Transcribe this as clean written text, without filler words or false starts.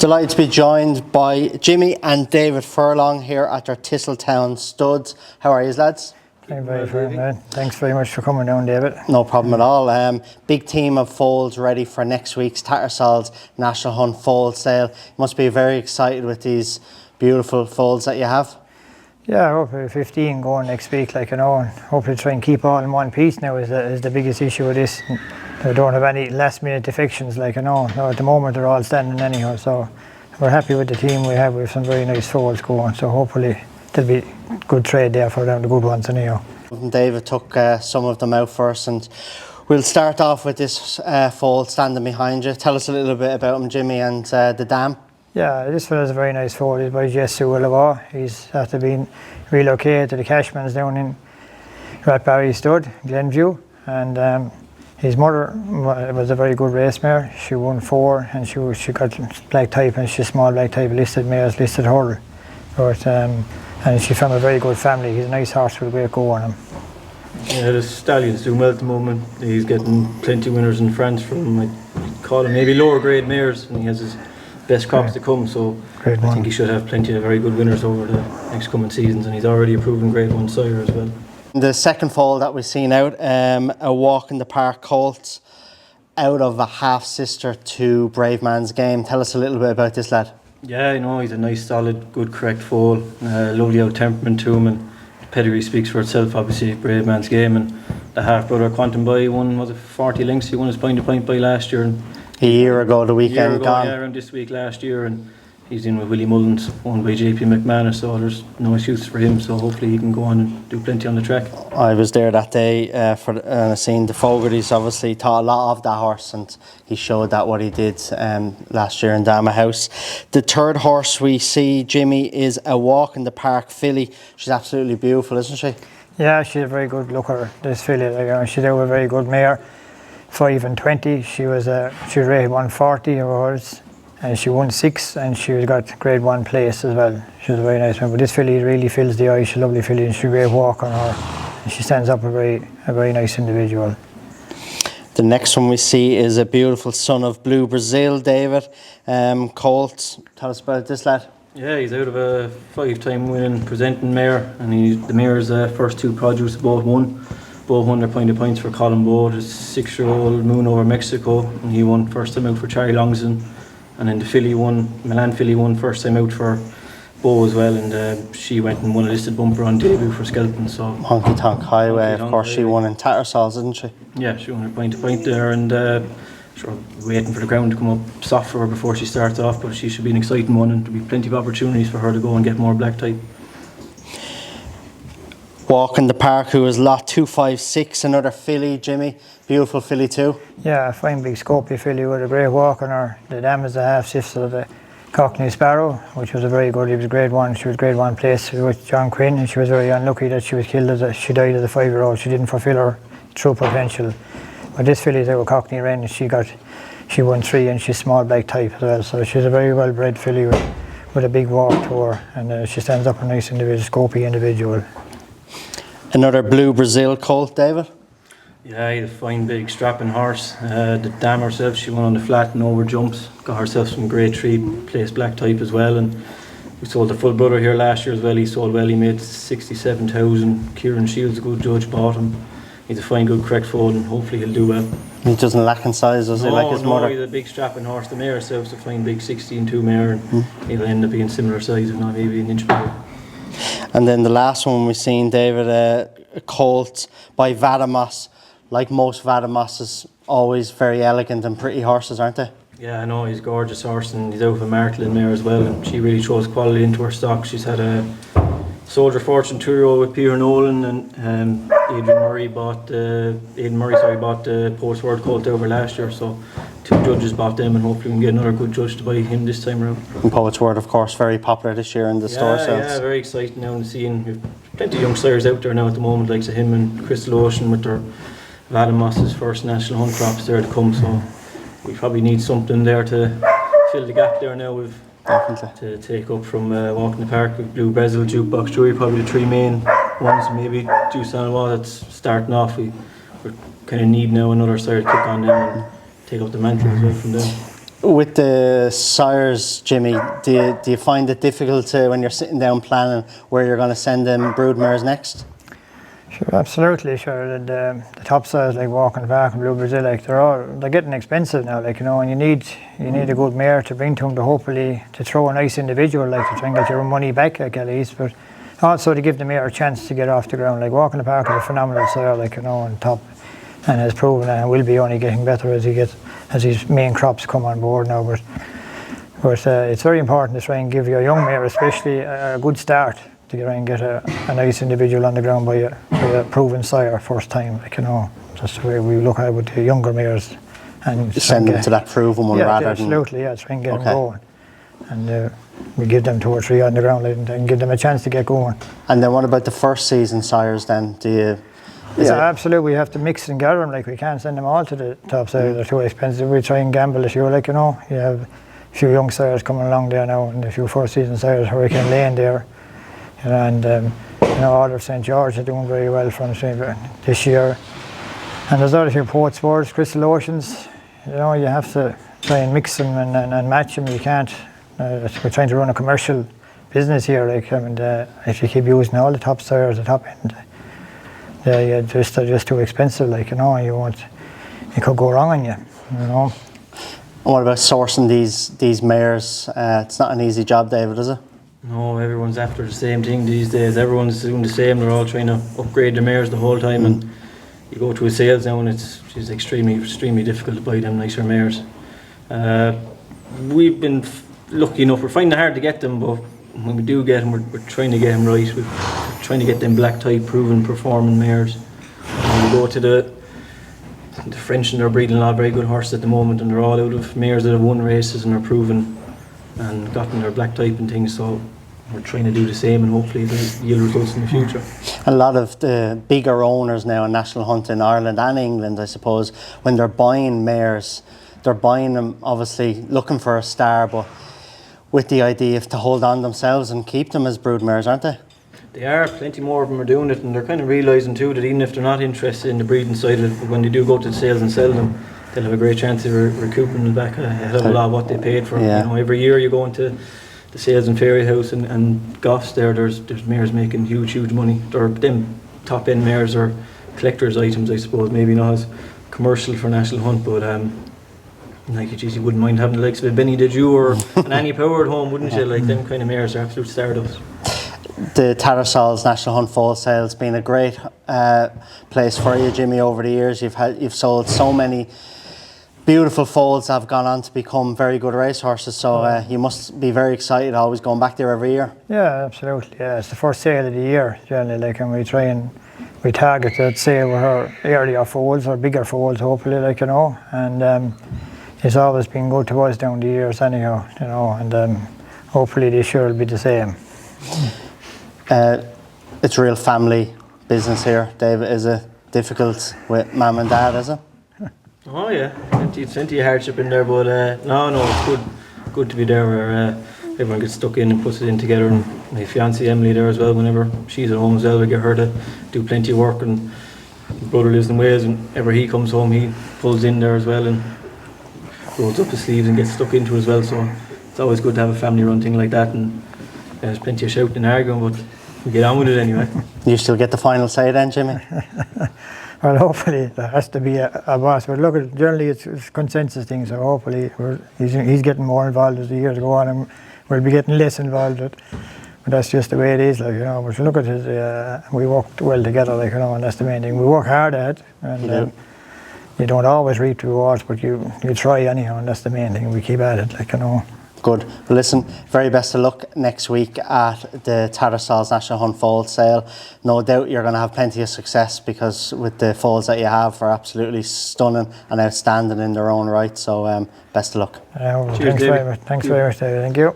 Delighted to be joined by Jimmy and David Furlong here at their Thistletown Stud. How are you, lads? Thanks very much for coming down, David. No problem at all. Big team of foals ready for next week's Tattersalls National Hunt Foal Sale. You must be very excited with these beautiful foals that you have. Yeah, hopefully 15 going next week, and hopefully try and keep all in one piece now is the biggest issue with this. We don't have any last minute defections, at the moment they're all standing anyhow, so we're happy with the team we have. We have some very nice foals going, so hopefully there'll be good trade there for them, the good ones anyhow. David took some of them out first, and we'll start off with this foal standing behind you. Tell us a little bit about him, Jimmy, and the dam. Yeah, this fella's a very nice foal. He's by Jesse Willowa. He's after being relocated to the Cashmans down in Ratbarry Stud, Glenview, and his mother was a very good race mare. She won 4, and she got black type, and she's small black type listed mares, listed hurdle. But and she's from a very good family. He's a nice horse with a great go on him. Yeah, the stallion's doing well at the moment. He's getting plenty of winners in France from, I'd call him, maybe lower grade mares, and he has his best crops to come, so I think he should have plenty of very good winners over the next coming seasons, and he's already a proven grade 1 sire as well. The second foal that we've seen out, a walk in the park colt out of a half sister to Brave Man's Game. Tell us a little bit about this lad. Yeah, he's a nice, solid, good, correct foal. Lovely out temperament to him, and the pedigree speaks for itself. Obviously, Brave Man's Game, and the half brother Quantum Boy won, was it 40 lengths? He won his point to point by last year. And a year ago, the weekend gone. Yeah, around this week last year, and he's in with Willie Mullins, owned by JP McManus, so there's no excuse for him, so hopefully he can go on and do plenty on the track. I was there that day seeing the Fogartys. Obviously thought a lot of that horse, and he showed that what he did last year in Dama House. The third horse we see, Jimmy, is a walk in the park filly. She's absolutely beautiful, isn't she? Yeah, she's a very good looker, this filly. She's out a very good mare. 5 and 20. She was rated 140 hours, and she won 6, and she got grade 1 place as well. She was a very nice one. But this filly really fills the eye. She's a lovely filly, and she's a great walk on her. And she stands up a very nice individual. The next one we see is a beautiful son of Blue Brazil, David. Colt, tell us about this lad. Yeah, he's out of a 5-time winning presenting mare, and the mare's first 2 produce both won. Both won their point of points for Colin Bowe, his 6-year-old Moon over Mexico, and he won first time out for Charlie Longson. And then the Milan filly won first time out for Bowe as well, and she went and won a listed bumper on debut for Skelton. So Honky Tonk Highway, of course, she won in Tattersalls, didn't she? Yeah, she won her point to point there, and waiting for the ground to come up soft for her before she starts off, but she should be an exciting one, and there'll be plenty of opportunities for her to go and get more black type. Walk in the park, who is lot 256, another filly, Jimmy. Beautiful filly too. Yeah, a fine big scopy filly with a great walk on her. The dam is a half sister of the Cockney Sparrow, which was a very good. He was grade 1. She was grade 1 place with John Quinn, and she was very unlucky that she was killed she died as a 5-year-old. She didn't fulfil her true potential. But this filly is out of Cockney Wren, and she won 3, and she's small black type as well. So she's a very well bred filly with a big walk to her, and she stands up a nice individual, scopy individual. Another Blue Brazil colt, David. Yeah, he's a fine big strapping horse. The dam herself, she won on the flat and over jumps. Got herself some grade 3 place black type as well, and we sold the full brother here last year as well. He sold well, he made 67,000. Kieran Shields, a good judge, bought him. He's a fine good correct foal, and hopefully he'll do well. He doesn't lack in size, does he, like his mother? He's a big strapping horse. The mare herself's a fine big 16-2 mare, and he'll end up being similar size, if not maybe an inch bigger. And then the last one we've seen, David, a colt by Vadamos. Like most Vadamoses, always very elegant and pretty horses, aren't they? Yeah, I know, he's a gorgeous horse, and he's out of a Martlin mare as well, and she really throws quality into her stock. She's had a Soldier Fortune 2-year-old with Peter Nolan, and Aidan Murray bought the Postword colt over last year, so 2 judges bought them, and hopefully we can get another good judge to buy him this time around. And Poet's Word, of course, very popular this year in the store sales. Yeah, very exciting now to see, and we've plenty of young sires out there now at the moment, like him and Crystal Ocean with their Vadamos's first national hunt crops there to come, so we probably need something there to fill the gap there now. We've to take up from Walk in the Park with Blue Brazil, Jukebox Jury, probably the 3 main ones. Maybe Juice on Wall that's starting off. We're kind of need now another sire to kick on them and take up the mantle as well from them. With the sires, Jimmy, do you find it difficult to, when you're sitting down planning where you're going to send them broodmares next? Sure, absolutely, sure. The top sires like Walking Park and Blue Brazil, like they're getting expensive now, like, you know, and you need a good mare to bring to them to hopefully to throw a nice individual, like to try and get your money back, like at least, but also to give the mare a chance to get off the ground. Like Walking Park is a phenomenal sire, like, you know, on top, and has proven and will be only getting better as his main crops come on board now. But it's very important to try and give your young mare, especially, a good start, to try and get a nice individual on the ground by a proven sire first time. Like, you know, that's the way we look at it with the younger mares. And send them to that proven one, rather absolutely, try and get them going. And we give them 2 or 3 on the ground and give them a chance to get going. And then what about the first season sires then? Absolutely. We have to mix and gather them. Like, we can't send them all to the top sires. They're too expensive. We try and gamble a few, like, you know. You have a few young sires coming along there now, and a few first season sires, Hurricane Lane there. And you know, all of St. George are doing very well from this year. And there's other few Port Sports, Crystal Oceans. You know, you have to try and mix them and match them. You can't. We're trying to run a commercial business here. Like, I mean, if you keep using all the top sires, the top end, they're just too expensive. Like, you know, it could go wrong on you. You know. And what about sourcing these mares? It's not an easy job, David, is it? No, everyone's after the same thing these days. Everyone's doing the same. They're all trying to upgrade their mares the whole time, and you go to a sales now, and it's extremely difficult to buy them nicer mares. We've been lucky enough. We're finding it hard to get them, but when we do get them, we're trying to get them right. We're trying to get them black type, proven, performing mares. And we go to the French, and they're breeding a lot of very good horses at the moment, and they're all out of mares that have won races and are proven and gotten their black type and things. So we're trying to do the same, and hopefully they'll yield results in the future. A lot of the bigger owners now in national hunt in Ireland and England, I suppose, when they're buying mares, they're buying them obviously looking for a star, but with the idea of to hold on themselves and keep them as brood mares, aren't they? They are. Plenty more of them are doing it, and they're kind of realising too that even if they're not interested in the breeding side of it, when they do go to the sales and sell them, they'll have a great chance of recouping back a hell of a lot of what they paid for. Yeah. You know, every year you go into the sales and fairy house and Goffs there's mares making huge money. They're them top end mares are collector's items, I suppose, maybe not as commercial for national hunt, but like, geez, you wouldn't mind having the likes of a Benny Deju or an Annie Power at home, wouldn't you? Like, them kind of mares are absolute stardust. The Tattersalls National Hunt Foal Sale's been a great place for you, Jimmy, over the years. You've sold so many beautiful foals that have gone on to become very good racehorses, so you must be very excited always going back there every year. Yeah, absolutely. Yeah, it's the first sale of the year generally, like, and we target that sale with our earlier foals or bigger foals, hopefully, like, you know, and it's always been good to us down the years anyhow, you know, and hopefully this year will be the same. It's a real family business here, David. Is it difficult with mum and dad, is it? Oh yeah, plenty of hardship in there, but no, it's good to be there where everyone gets stuck in and puts it in together. And my fiancée Emily there as well, whenever she's at home as well, we get her to do plenty of work. And my brother lives in Wales, and whenever he comes home, he pulls in there as well and rolls up his sleeves and gets stuck into it as well. So it's always good to have a family run thing like that. And there's plenty of shouting and arguing, but we get on with it anyway. You still get the final say then, Jimmy? Well, hopefully there has to be a boss, but look, generally it's consensus thing, so hopefully he's getting more involved as the years go on, and we'll be getting less involved with, but that's just the way it is, like, you know. But look at his, we work well together, like, you know, and that's the main thing. We work hard at it, and you don't always reap the rewards, but you try anyhow, and that's the main thing. We keep at it, like, you know. Good. Well, listen, very best of luck next week at the Tattersalls National Hunt Foal Sale. No doubt you're going to have plenty of success, because with the foals that you have are absolutely stunning and outstanding in their own right. So best of luck. Thanks very much, David. Thank you.